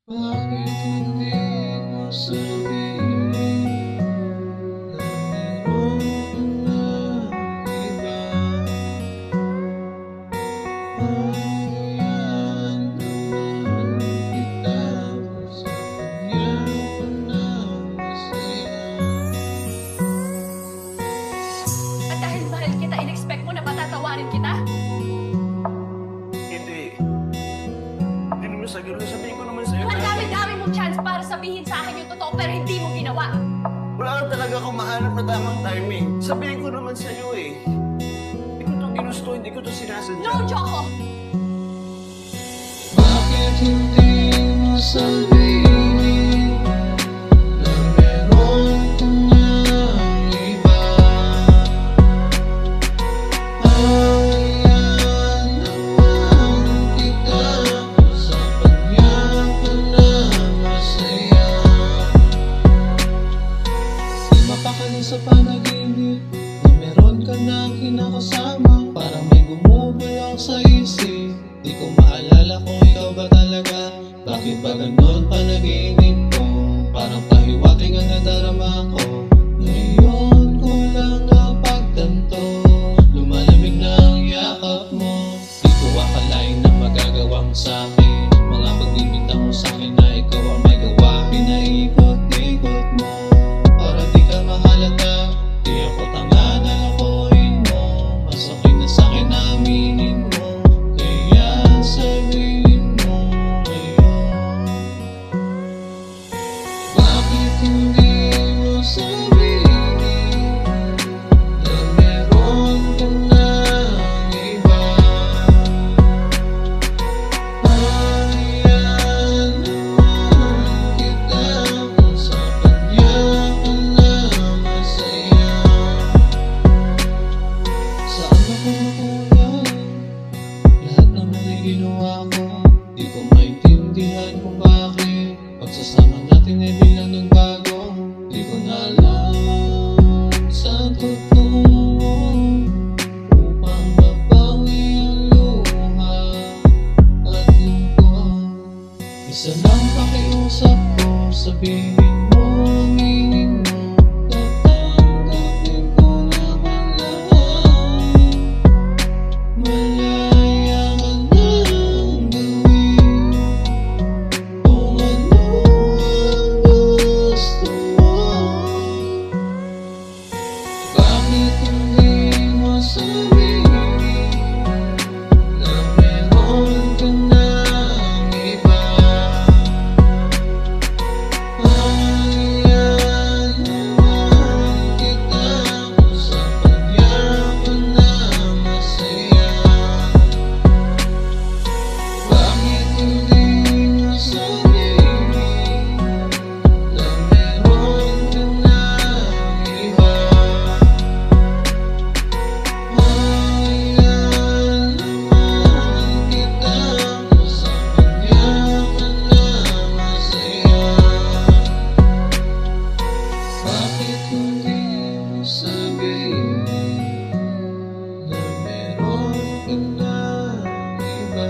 Bakit hindi mo sabihin na meron ka ng iba? Hayaan naman kita kung sa kanya ka na masaya. At dahil mahal kita, in-expect mo na patatawarin kita? Hindi. Hindi naman sa ganun. Sabihin ko naman sa'yo. Ang dami-dami mong chance para sabihin sa akin yung totoo pero hindi mo ginawa. Wala ka talaga akong mahanap na tamang timing. Sabihin ko naman sa'yo eh. Hindi ko to ginusto, hindi ko to sinasadya. No, Joko! Bakit hindi mo sabihin na meron ka ng iba? Hayaan naman kita kung sa kanya ka na masaya. Di mapakali sa panaginip na meron ka ng kinakasama. Parang may bumubulong sa isip, di ko maalala kung ikaw ba talaga. Bakit ba ganon panaginip ko? Parang pahiwating ang nadarama ko. Ngayon ko lang napagtanto, lumalamig na ang yakap mo. Di ko akalain na magagawa mo sa'kin mga pagbibintang mo sa'kin na ikaw ang may gawa. Pinaikot-ikot mo para di ka mahalata. Di ako tanga na lakuin mo, mas okay na sa'kin na aminin mo. Kaya sabihin mo ngayon, bakit hindi mo sabihin na meron ka ng iba? Hayaan naman kita kung sa kanya ka na masaya. Saan ako nakulang? Lahat naman ay ginawa ko. Di ko maintindihan kung bakit pagsasama natin ay biglang nagbago. Di ko na alam saan tutungo upang mabawi ang luha at lungkot. Isa lang pakiusap ko, sabihin mo, aminin mo, tatanggapin ko naman lahat. Malaya ka nang gawin kung ano ang gusto mo. Bakit hindi mo sabihin na meron ka ng iba? Hayaan naman kita kung sa kanya ka na masaya. Bakit hindi mo sabihin na meron ka ng iba? Hayaan naman kita kung sa kanya ka na masaya. Bakit hindi mo sabihin na meron ka ng iba?